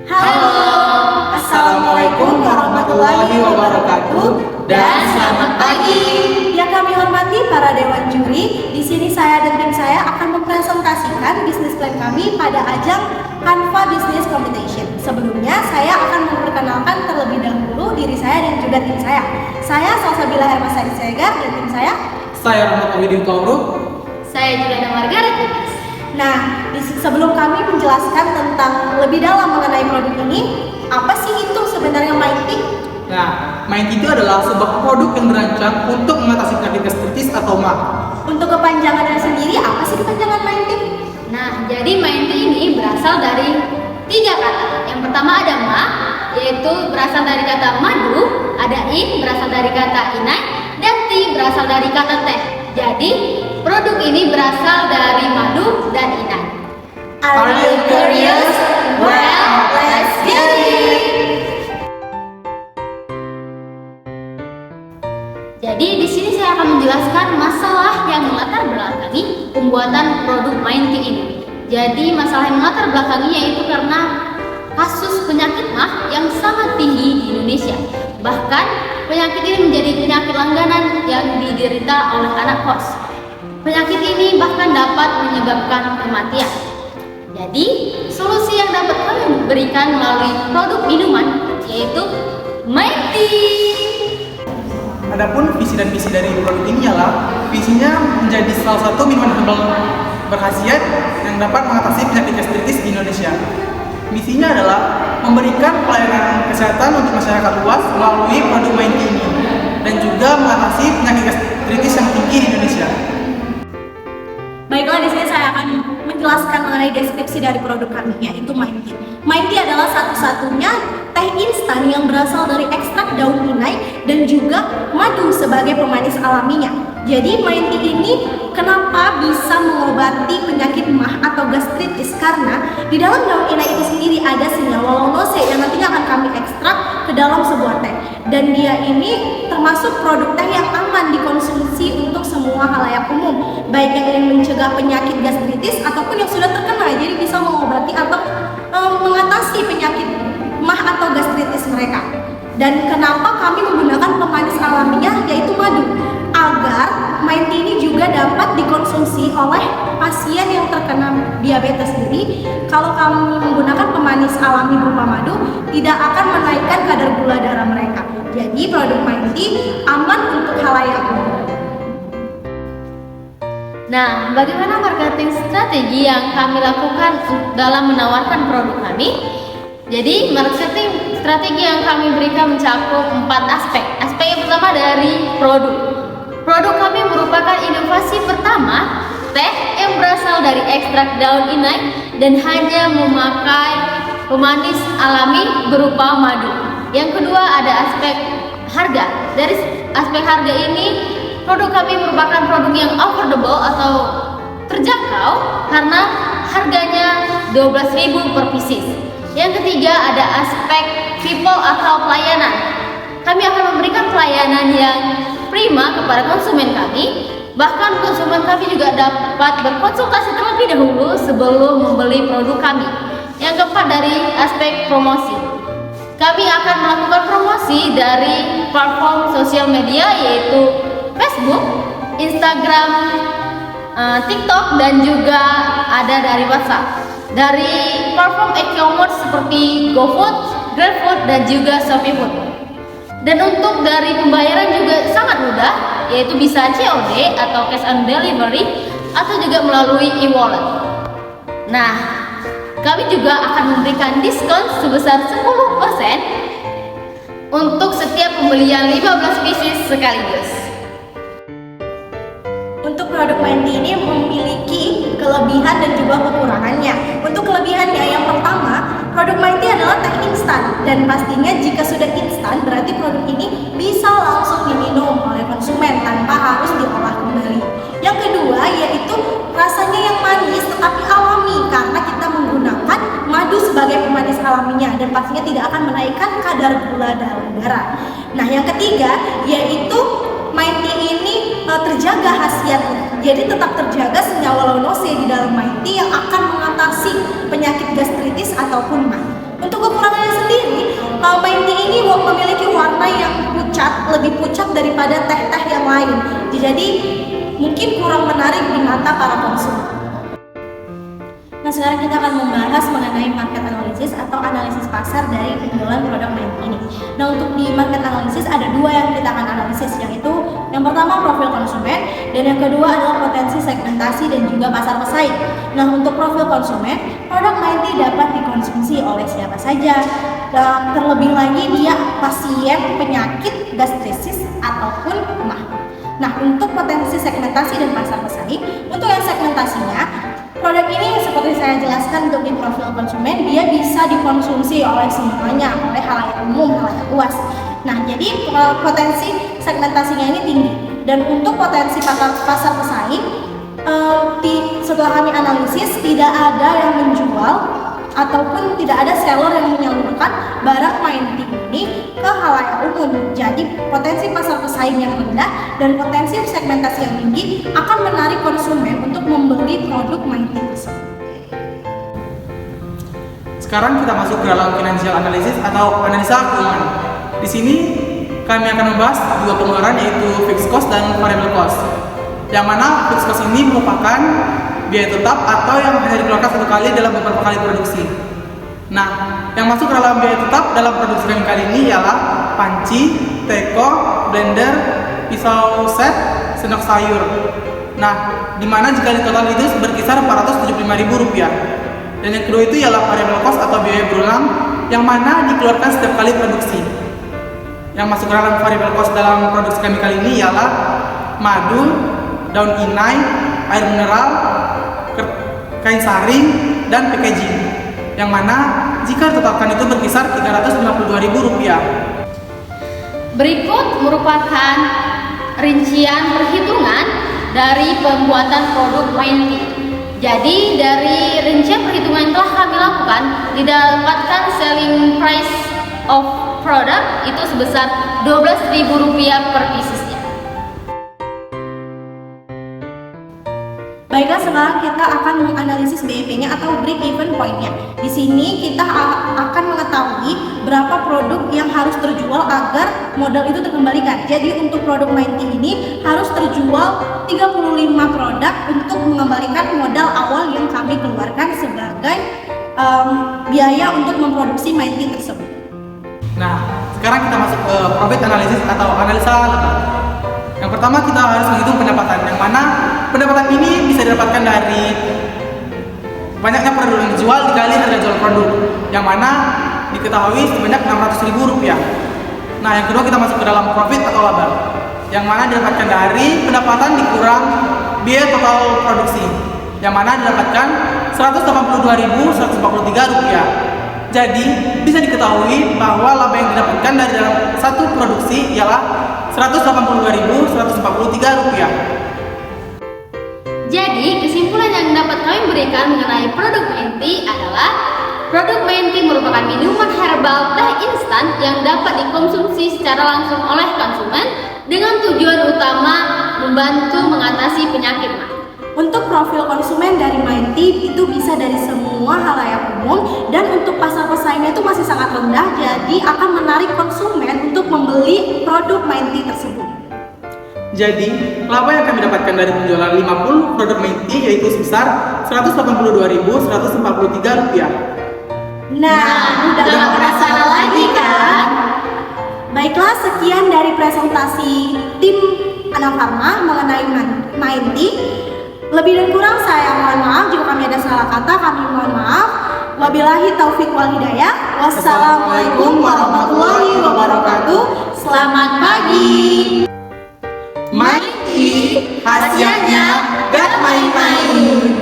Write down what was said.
Halo, Assalamualaikum warahmatullahi wabarakatuh dan selamat pagi. Yang kami hormati para dewan juri, di sini saya dan tim saya akan mempresentasikan bisnis plan kami pada ajang Canva Business Competition. Sebelumnya, saya akan memperkenalkan terlebih dahulu diri saya dan juga tim saya. Saya Salsabila Hermasari Segar dan tim saya Rahmat Awidi Tauro. Saya juga Margaret. Nah, sebelum kami menjelaskan tentang lebih dalam mengenai produk ini, apa sih itu sebenarnya Mighty? Nah, Mighty itu adalah sebuah produk yang dirancang untuk mengatasi penyakit gastritis atau MA. Untuk kepanjangannya sendiri, apa sih kepanjangan Mighty? Nah, jadi Mighty ini berasal dari 3 kata. Yang pertama ada ma, yaitu berasal dari kata madu, ada in berasal dari kata inai, dan ti berasal dari kata teh. Jadi, produk ini berasal dari madu dan inai. Are you curious? Well, let's get it! Jadi di sini saya akan menjelaskan masalah yang melatar belakangi pembuatan produk Mighty ini. Jadi masalah yang melatar belakanginya itu karena kasus penyakit MAH yang sangat tinggi di Indonesia. Bahkan penyakit ini menjadi penyakit langganan yang diderita oleh anak kos. Penyakit ini bahkan dapat menyebabkan kematian. Jadi solusi yang dapat kami berikan melalui produk minuman yaitu Mighty. Adapun visi dan misi dari produk ini ialah visinya menjadi salah satu minuman herbal berkhasiat yang dapat mengatasi penyakit gastritis di Indonesia. Misinya adalah memberikan pelayanan kesehatan untuk masyarakat luas melalui produk Mighty ini dan juga mengatasi penyakit gastritis yang tinggi di Indonesia. Baiklah, di sini saya akan menjelaskan mengenai deskripsi dari produk kami, yaitu Mighty. Mighty adalah satu-satunya teh instan yang berasal dari ekstrak daun inai dan juga madu sebagai pemanis alaminya. Jadi Mighty ini kenapa bisa mengobati penyakit MAH atau gastritis? Karena di dalam daun inai itu sendiri ada senyawa launose yang nantinya akan kami ekstrak ke dalam sebuah teh. Dan dia ini termasuk produk teh yang aman dikonsumsi untuk semua halayak umum, baik yang ingin mencegah penyakit gastritis ataupun yang sudah terkena, jadi bisa mengobati atau mengatasi penyakit MAH atau gastritis mereka. Dan kenapa kami menggunakan pemanis alaminya yaitu madu? Agar Mighty ini juga dapat dikonsumsi oleh pasien yang terkena diabetes. Jadi kalau kami menggunakan pemanis alami berupa madu, tidak akan menaikkan kadar gula darah mereka. Jadi produk Mighty aman untuk halayak umum. Nah, bagaimana marketing strategi yang kami lakukan dalam menawarkan produk kami? Jadi, marketing strategi yang kami berikan mencakup 4 aspek. Aspek yang pertama dari produk. Produk kami merupakan inovasi pertama teh yang berasal dari ekstrak daun inai dan hanya memakai pemanis alami berupa madu. Yang kedua ada aspek harga. Dari aspek harga ini, produk kami merupakan produk yang affordable atau terjangkau karena harganya 12.000 per pieces. Yang ketiga ada aspek people atau pelayanan. Kami akan memberikan pelayanan yang prima kepada konsumen kami. Bahkan konsumen kami juga dapat berkonsultasi terlebih dahulu sebelum membeli produk kami. Yang keempat dari aspek promosi. Kami akan melakukan promosi dari platform sosial media yaitu Facebook, Instagram, TikTok, dan juga ada dari WhatsApp. Dari platform e-commerce seperti GoFood, GrabFood, dan juga ShopeeFood. Dan untuk dari pembayaran juga sangat mudah, yaitu bisa COD atau cash on delivery atau juga melalui e-wallet. Nah, kami juga akan memberikan diskon sebesar 10% untuk setiap pembelian 15 pieces sekaligus. Untuk produk Mighty ini memiliki kelebihan dan juga kekurangannya. Untuk kelebihannya yang pertama, produk Mighty adalah teh instan dan pastinya jika sudah instan berarti produk ini bisa langsung diminum oleh konsumen tanpa harus diolah kembali. Yang kedua yaitu rasanya yang manis tetapi alami karena kita menggunakan madu sebagai pemanis alaminya dan pastinya tidak akan menaikkan kadar gula dalam darah. Nah, yang ketiga yaitu Mighty ini terjaga khasiatnya, jadi tetap terjaga senyawa launose di dalam Mighty yang akan mengatasi penyakit gastritis ataupun MAH. Untuk Main tea ini memiliki warna yang pucat, lebih pucat daripada teh-teh yang lain. Jadi mungkin kurang menarik di mata para konsumen. Nah, sekarang kita akan membahas mengenai market analysis atau analisis pasar dari penjualan produk main tea ini. Nah, untuk di market analysis ada dua yang kita akan analisis, yaitu yang pertama profil konsumen dan yang kedua adalah potensi segmentasi dan juga pasar pesaing. Nah, untuk profil konsumen, produk main tea dapat dikonsumsi oleh siapa saja. Dan terlebih lagi dia pasien penyakit gastritis ataupun mah. Nah, untuk potensi segmentasi dan pasar pesaing, untuk yang segmentasinya, produk ini seperti saya jelaskan untuk di profil konsumen, dia bisa dikonsumsi oleh semuanya, oleh halayak umum, halayak luas. Nah, jadi potensi segmentasinya ini tinggi. Dan untuk potensi pasar pesaing, setelah kami analisis, tidak ada yang menjual ataupun tidak ada seller yang menyalurkan barang main tea ini ke halayak umum. Jadi potensi pasar pesaing yang rendah dan potensi segmentasi yang tinggi akan menarik konsumen untuk membeli produk main tea tersebut. Sekarang kita masuk ke dalam financial analysis atau analisa keuangan. Di sini kami akan membahas dua pengeluaran, yaitu fixed cost dan variable cost. Yang mana fixed cost ini merupakan biaya tetap atau yang hanya dikeluarkan satu kali dalam beberapa kali produksi. Nah, yang masuk ke dalam biaya tetap dalam produksi kami kali ini ialah panci, teko, blender, pisau set, sendok sayur. Nah, dimana jika di total itu berkisar Rp475.000. Dan yang kedua itu ialah variable cost atau biaya berulang yang mana dikeluarkan setiap kali produksi. Yang masuk ke dalam variable cost dalam produksi kami kali ini ialah madu, daun inai, air mineral, kain saring, dan packaging, yang mana jika ditotalkan itu berkisar Rp352.000. Berikut merupakan rincian perhitungan dari pembuatan produk main tea. Jadi dari rincian perhitungan yang telah kami lakukan, didapatkan selling price of product itu sebesar Rp12.000 per piecesnya. Baiklah, sekarang kita akan menganalisis BEP-nya atau break even point-nya. Di sini kita akan mengetahui berapa produk yang harus terjual agar modal itu terkembalikan. Jadi untuk produk main tea ini harus terjual 35 produk untuk mengembalikan modal awal yang kami keluarkan sebagai biaya untuk memproduksi main tea tersebut. Nah, sekarang kita masuk ke profit analysis atau analisa laba. Yang pertama kita harus menghitung pendapatan, yang mana pendapatan ini bisa didapatkan dari banyaknya produk yang dijual dikali harga jual produk, yang mana diketahui sebanyak Rp600.000. Nah, yang kedua kita masuk ke dalam profit atau laba, yang mana didapatkan dari pendapatan dikurang biaya total produksi, yang mana didapatkan Rp182.143. Jadi bisa diketahui bahwa laba yang didapatkan dari dalam satu produksi ialah Rp182.143. Jadi kesimpulan yang dapat kami berikan mengenai produk main tea adalah produk main tea merupakan minuman herbal teh instan yang dapat dikonsumsi secara langsung oleh konsumen dengan tujuan utama membantu mengatasi penyakit mah. Untuk profil konsumen dari main tea itu bisa dari semua halayak umum, dan untuk pasar pesaingnya itu masih sangat rendah, jadi akan menarik konsumen untuk membeli produk main tea tersebut. Jadi, laba yang kami dapatkan dari penjualan 50 produk main tea yaitu sebesar Rp182.143. Nah, udah gak penasaran lagi kan? Baiklah, sekian dari presentasi tim Anafarma mengenai main tea. Lebih dan kurang saya mohon maaf jika kami ada salah kata, kami mohon maaf. Wabillahi taufiq wal hidayah. Wassalamualaikum warahmatullahi wabarakatuh. Selamat pagi. Main tea, khasiatnya gak main-main.